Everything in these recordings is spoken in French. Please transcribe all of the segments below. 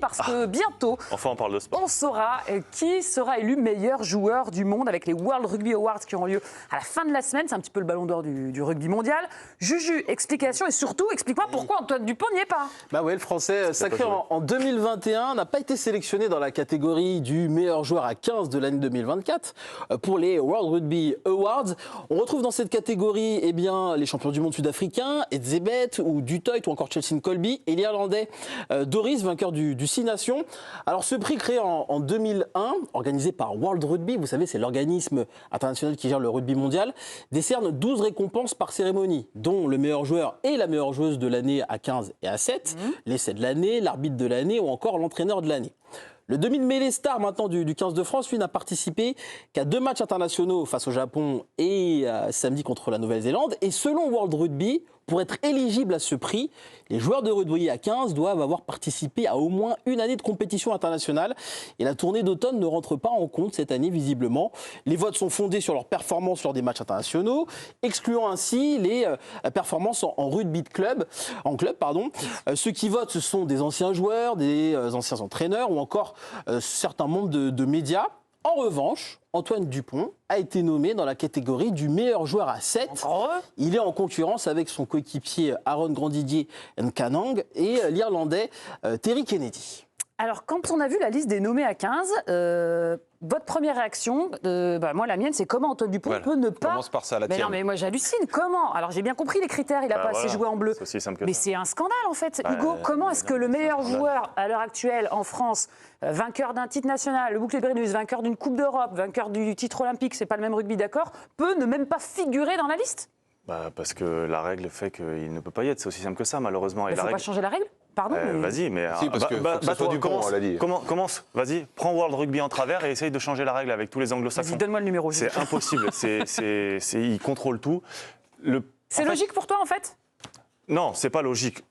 Parce que bientôt, enfin on parle de sport. On saura qui sera élu meilleur joueur du monde avec les World Rugby Awards qui auront lieu à la fin de la semaine. C'est un petit peu le ballon d'or du rugby mondial. Juju, explication et surtout, explique-moi pourquoi Antoine Dupont n'y est pas. Bah ouais, le Français sacré en 2021 n'a pas été sélectionné dans la catégorie du meilleur joueur à 15 de l'année 2024 pour les World Rugby Awards. On retrouve dans cette catégorie les champions du monde sud-africains, Edzebet ou Dutoit ou encore Chelsea Colby et l'Irlandais Doris, vainqueur du Six Nations. Alors ce prix créé en 2001, organisé par World Rugby, vous savez c'est l'organisme international qui gère le rugby mondial, décerne 12 récompenses par cérémonie, dont le meilleur joueur et la meilleure joueuse de l'année à 15 et à 7, l'essai de l'année, l'arbitre de l'année ou encore l'entraîneur de l'année. Le demi-mêlée star maintenant du 15 de France, lui, n'a participé qu'à 2 matchs internationaux face au Japon et samedi contre la Nouvelle-Zélande. Et selon World Rugby, pour être éligible à ce prix, les joueurs de rugby à 15 doivent avoir participé à au moins une année de compétition internationale. Et la tournée d'automne ne rentre pas en compte cette année, visiblement. Les votes sont fondés sur leurs performances lors des matchs internationaux, excluant ainsi les performances en rugby de club. Ceux qui votent, ce sont des anciens joueurs, des anciens entraîneurs ou encore certains membres de médias. En revanche, Antoine Dupont a été nommé dans la catégorie du meilleur joueur à 7. Il est en concurrence avec son coéquipier Aaron Grandidier Nkanang et l'Irlandais Terry Kennedy. Alors, quand on a vu la liste des nommés à 15, votre première réaction, moi la mienne, c'est comment Antoine Dupont peut ne pas... Commence par ça, la tienne. Non, mais moi j'hallucine. Comment? Alors j'ai bien compris les critères, il n'a pas assez joué en bleu. C'est aussi simple que mais ça. c'est un scandale en fait. Hugo, comment est-ce que le meilleur joueur à l'heure actuelle en France, vainqueur d'un titre national, le bouclier de Brennus, vainqueur d'une Coupe d'Europe, vainqueur du titre olympique, c'est pas le même rugby, d'accord, peut ne même pas figurer dans la liste? Parce que la règle fait qu'il ne peut pas y être, c'est aussi simple que ça malheureusement. Il ne faut pas changer la règle? Pardon, Vas-y, mais... Si, parce que faut que ça soit du camp, on l'a dit. Commence, vas-y, prends World Rugby en travers et essaye de changer la règle avec tous les anglo-saxons. Vas-y, donne-moi le numéro. C'est impossible, il contrôle tout. C'est logique pour toi en fait? Non, c'est pas logique.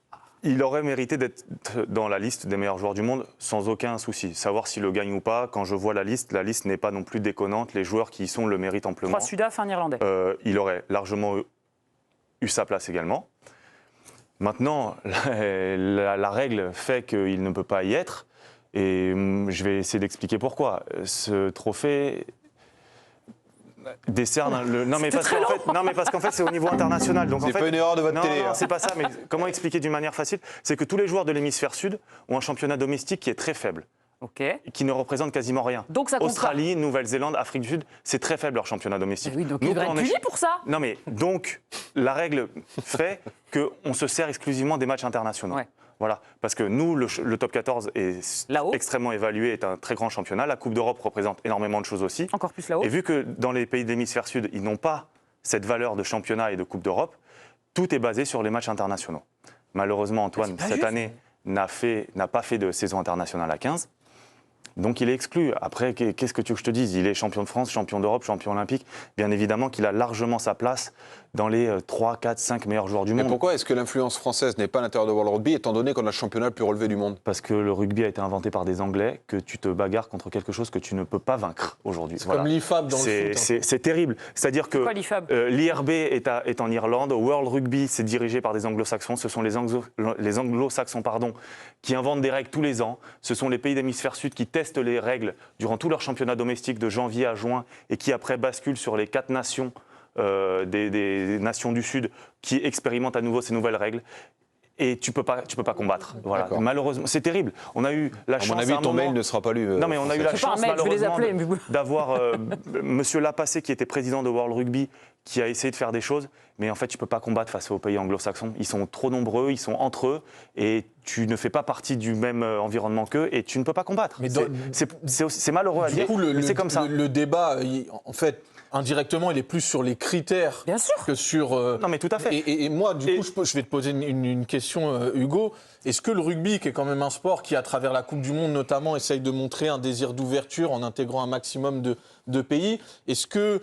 Il aurait mérité d'être dans la liste des meilleurs joueurs du monde sans aucun souci. Savoir s'il le gagne ou pas, quand je vois la liste n'est pas non plus déconnante. Les joueurs qui y sont le méritent amplement. 3 Sudaf, un Irlandais. Il aurait largement eu sa place également. Maintenant, la règle fait qu'il ne peut pas y être, et je vais essayer d'expliquer pourquoi. Ce trophée décerne le... Non mais parce qu'en fait c'est au niveau international. Donc c'est pas une erreur de votre télé. Non, c'est pas ça. Mais comment expliquer d'une manière facile? C'est que tous les joueurs de l'hémisphère sud ont un championnat domestique qui est très faible. Qui ne représente quasiment rien. Donc ça compte Australie, Nouvelle-Zélande, Afrique du Sud, c'est très faible leur championnat domestique. Oui, donc ils devraient être punis pour ça. Non mais donc la règle fait qu'on se sert exclusivement des matchs internationaux. Ouais. Voilà, parce que nous, le top 14 est extrêmement évalué, est un très grand championnat. La Coupe d'Europe représente énormément de choses aussi. Encore plus là-haut. Et vu que dans les pays de l'hémisphère sud, ils n'ont pas cette valeur de championnat et de Coupe d'Europe, tout est basé sur les matchs internationaux. Malheureusement, Antoine, cette année, n'a pas fait de saison internationale à 15. Donc il est exclu. Après, qu'est-ce que tu veux que je te dise? Il est champion de France, champion d'Europe, champion olympique. Bien évidemment qu'il a largement sa place dans les 3, 4, 5 meilleurs joueurs du monde. Mais pourquoi est-ce que l'influence française n'est pas à l'intérieur de World Rugby, étant donné qu'on a le championnat le plus relevé du monde? Parce que le rugby a été inventé par des Anglais, que tu te bagarres contre quelque chose que tu ne peux pas vaincre aujourd'hui. C'est comme l'IFAB dans le foot. C'est terrible. C'est-à-dire que l'IRB est en Irlande, World Rugby c'est dirigé par des Anglo-Saxons. Ce sont les Anglo-Saxons qui inventent des règles tous les ans. Ce sont les pays d'hémisphère sud qui testent les règles durant tout leur championnat domestique de janvier à juin et qui après basculent sur les 4 nations des nations du Sud qui expérimentent à nouveau ces nouvelles règles. Et tu peux pas combattre. Voilà. Malheureusement, c'est terrible. On a eu la chance. À mon avis, ton mail ne sera pas lu. Non, mais on a eu la chance malheureusement d'avoir Monsieur Lapassé qui était président de World Rugby, qui a essayé de faire des choses. Mais en fait, tu peux pas combattre face aux pays anglo-saxons. Ils sont trop nombreux, ils sont entre eux, et tu ne fais pas partie du même environnement qu'eux, et tu ne peux pas combattre. C'est malheureux à dire, mais c'est comme ça. Le débat, en fait. Indirectement, il est plus sur les critères que sur... Non, mais tout à fait. Et moi, du coup, je vais te poser une question, Hugo. Est-ce que le rugby, qui est quand même un sport qui, à travers la Coupe du Monde notamment, essaye de montrer un désir d'ouverture en intégrant un maximum de pays, est-ce que...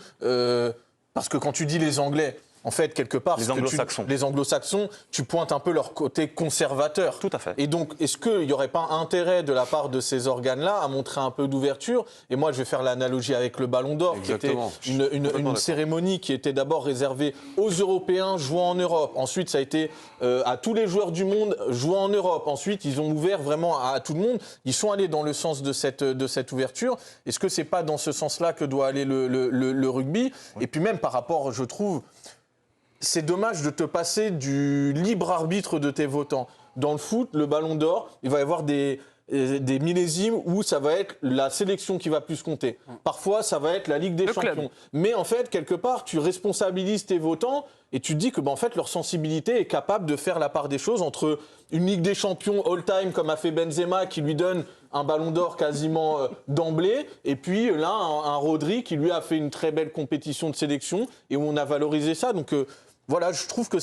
parce que quand tu dis les Anglais, en fait, quelque part, les anglo-saxons. Les anglo-saxons, tu pointes un peu leur côté conservateur. Tout à fait. Et donc, est-ce qu'il n'y aurait pas intérêt de la part de ces organes-là à montrer un peu d'ouverture? Et moi, je vais faire l'analogie avec le Ballon d'Or, qui était une cérémonie qui était d'abord réservée aux Européens jouant en Europe. Ensuite, ça a été à tous les joueurs du monde jouant en Europe. Ensuite, ils ont ouvert vraiment à tout le monde. Ils sont allés dans le sens de cette ouverture. Est-ce que c'est pas dans ce sens-là que doit aller le rugby? Et puis même par rapport, je trouve, c'est dommage de te passer du libre arbitre de tes votants. Dans le foot, le Ballon d'Or, il va y avoir des millésimes où ça va être la sélection qui va plus compter. Parfois, ça va être la Ligue des Champions. Club. Mais en fait, quelque part, tu responsabilises tes votants et tu te dis que en fait, leur sensibilité est capable de faire la part des choses entre une Ligue des Champions all-time comme a fait Benzema qui lui donne un Ballon d'Or quasiment d'emblée, et puis là, un Rodri qui lui a fait une très belle compétition de sélection et où on a valorisé ça. Donc voilà, je trouve que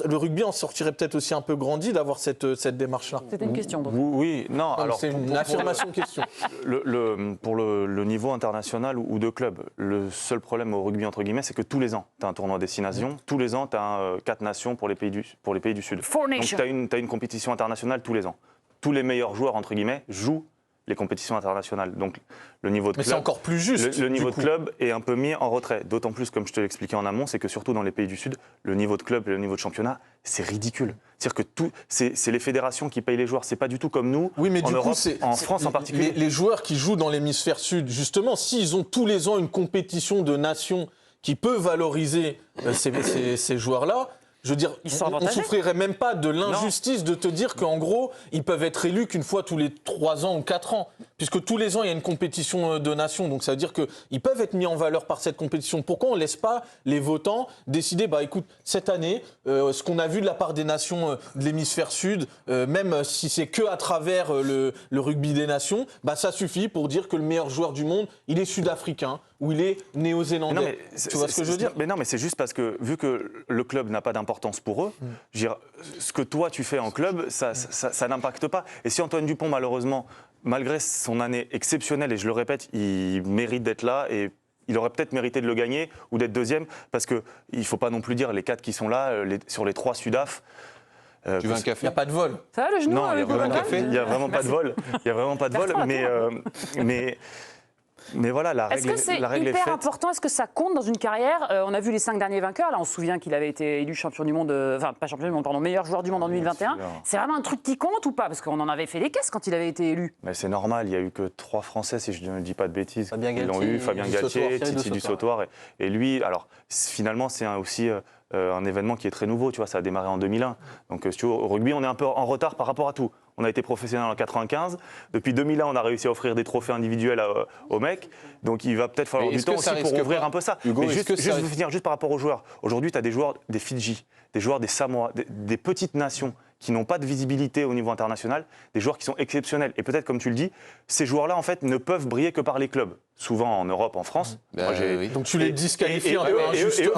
le rugby en sortirait peut-être aussi un peu grandi d'avoir cette démarche-là. C'était une question, donc. Oui, non. Alors, c'est une affirmation-question. Pour le niveau international ou de club, le seul problème au rugby, entre guillemets, c'est que tous les ans, tu as un tournoi destination, tous les ans, tu as 4 nations pour les pays du Sud. Donc, tu as une compétition internationale tous les ans. Tous les meilleurs joueurs, entre guillemets, jouent les compétitions internationales. Donc, le niveau de club... Mais c'est encore plus juste. Le niveau de club est un peu mis en retrait. D'autant plus, comme je te l'expliquais en amont, c'est que surtout dans les pays du Sud, le niveau de club et le niveau de championnat, c'est ridicule. C'est-à-dire que c'est les fédérations qui payent les joueurs. C'est pas du tout comme nous, oui, mais en du Europe, coup, en France en particulier. Les joueurs qui jouent dans l'hémisphère Sud, justement, s'ils ont tous les ans une compétition de nations qui peut valoriser ces joueurs-là, je veux dire, on ne souffrirait même pas de l'injustice de te dire qu'en gros, ils peuvent être élus qu'une fois tous les 3 ans ou 4 ans. Puisque tous les ans, il y a une compétition de nations. Donc ça veut dire qu'ils peuvent être mis en valeur par cette compétition. Pourquoi on ne laisse pas les votants décider, écoute, cette année, ce qu'on a vu de la part des nations de l'hémisphère sud, même si c'est qu'à travers le rugby des nations, ça suffit pour dire que le meilleur joueur du monde, il est sud-africain ou il est néo-zélandais. Tu vois ce que je veux dire? Mais non, mais c'est juste parce que, vu que le club n'a pas d'importance pour eux, je veux dire, ce que toi tu fais en club, ça n'impacte pas. Et si Antoine Dupont, malheureusement, malgré son année exceptionnelle, et je le répète, il mérite d'être là, et il aurait peut-être mérité de le gagner ou d'être deuxième, parce qu'il ne faut pas non plus dire les 4 qui sont là, sur les 3 Sudaf. Tu veux un café? Il n'y a pas de vol. Ça va le genou? Non, il n'y a vraiment pas de vol. Il n'y a vraiment pas de vol, mais voilà, la règle est faite. Est-ce que c'est hyper important? Est-ce que ça compte dans une carrière? On a vu les 5 derniers vainqueurs. Là, on se souvient qu'il avait été élu champion du monde, pas champion du monde, pardon, meilleur joueur du monde en 2021. C'est vraiment un truc qui compte ou pas? Parce qu'on en avait fait les caisses quand il avait été élu. Mais c'est normal, il n'y a eu que 3 Français, si je ne dis pas de bêtises, qui l'ont eu. Fabien du Galtier, Sautoir, Titi du Sautoir. Et lui, alors finalement, c'est aussi un événement qui est très nouveau. Tu vois, ça a démarré en 2001. Donc, si tu veux, au rugby, on est un peu en retard par rapport à tout. On a été professionnel en 95. Depuis 2001, on a réussi à offrir des trophées individuels aux mecs. Donc, il va peut-être falloir du temps aussi pour ouvrir un peu ça. Hugo, mais juste finir juste par rapport aux joueurs. Aujourd'hui, tu as des joueurs des Fidji, des joueurs des Samoa, des petites nations qui n'ont pas de visibilité au niveau international, des joueurs qui sont exceptionnels. Et peut-être, comme tu le dis, ces joueurs-là, en fait, ne peuvent briller que par les clubs. Souvent en Europe, en France. Oui. Donc tu les disqualifies un peu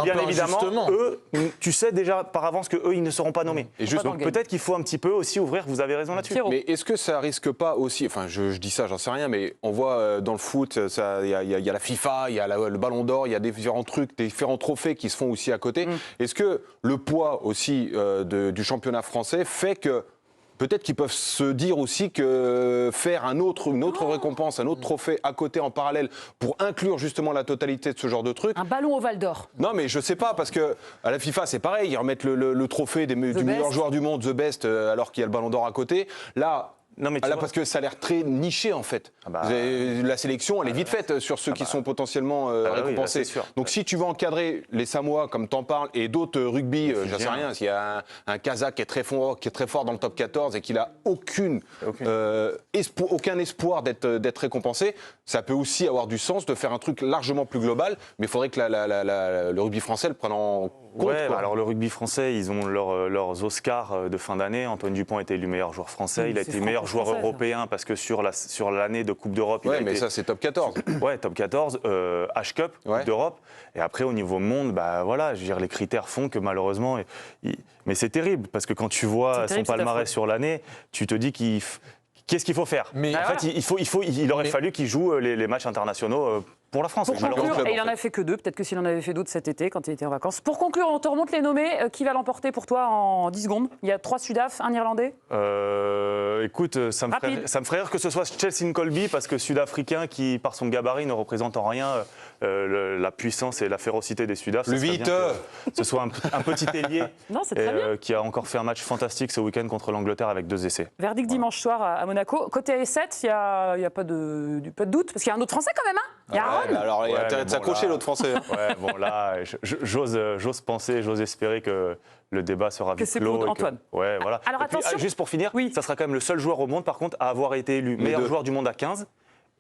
bien évidemment, injustement. Eux, tu sais déjà par avance qu'eux, ils ne seront pas nommés. Et donc peut-être qu'il faut un petit peu aussi ouvrir, vous avez raison là-dessus. Mais est-ce que ça risque pas aussi, enfin je dis ça, j'en sais rien, mais on voit dans le foot, il y a la FIFA, il y a le Ballon d'Or, il y a différents trucs, différents trophées qui se font aussi à côté. Est-ce que le poids aussi du championnat français fait que peut-être qu'ils peuvent se dire aussi que faire une autre récompense, un autre trophée à côté en parallèle pour inclure justement la totalité de ce genre de truc. Un ballon ovale d'or. Non mais je sais pas parce que à la FIFA c'est pareil, ils remettent le trophée du meilleur joueur du monde, The Best, alors qu'il y a le ballon d'or à côté. Là. Non, mais parce que ça a l'air très niché en fait. La sélection elle est vite faite sur ceux qui sont potentiellement récompensés. Oui, donc si tu veux encadrer les Samoa comme t'en parles et d'autres rugby, j'en sais rien, s'il y a un Kazakh qui est très fort dans le top 14 et qu'il a aucun espoir d'être récompensé, ça peut aussi avoir du sens de faire un truc largement plus global, mais il faudrait que le rugby français le prenne en compte. Alors le rugby français, ils ont leurs Oscars de fin d'année. Antoine Dupont a été élu meilleur joueur français, il a été meilleur joueur européen parce que sur l'année de Coupe d'Europe, mais ça c'est top 14. Ouais, top 14, H-Cup, Coupe d'Europe. Et après au niveau monde, je veux dire, les critères font que malheureusement, mais c'est terrible parce que quand tu vois son palmarès sur l'année, tu te dis qu'est-ce qu'il faut faire? En fait, il aurait fallu qu'il joue les matchs internationaux pour la France. Pour conclure, et il n'en a fait que 2, peut-être que s'il en avait fait d'autres cet été quand il était en vacances. Pour conclure, on te remonte les nommés. Qui va l'emporter pour toi en 10 secondes? Il y a 3 Sudaf, un Irlandais. Écoute, ça me ferait rire que ce soit Chelsea Colby, parce que Sud-Africain qui, par son gabarit, ne représente en rien la puissance et la férocité des Sudaf. Le vite ce soit un petit ailier qui a encore fait un match fantastique ce week-end contre l'Angleterre avec 2 essais. Verdict dimanche soir à Monaco. Côté A7, il n'y a pas de doute, parce qu'il y a un autre Français quand même, hein. Il y a Aaron. Alors il y a intérêt de s'accrocher, l'autre Français. Ouais, bon là, j'ose penser, j'ose espérer que le débat sera vite clos. Que c'est Antoine. Ouais, voilà. Alors attention. Juste pour finir, ça sera quand même le seul joueur au monde, par contre, à avoir été élu meilleur joueur du monde à 15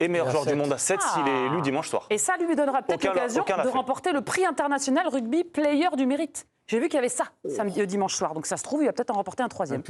et meilleur joueur du monde à 7 s'il est élu dimanche soir. Et ça lui donnera peut-être l'occasion de remporter le prix international rugby player du mérite. J'ai vu qu'il y avait ça dimanche soir, donc ça se trouve, il va peut-être en remporter un 3e.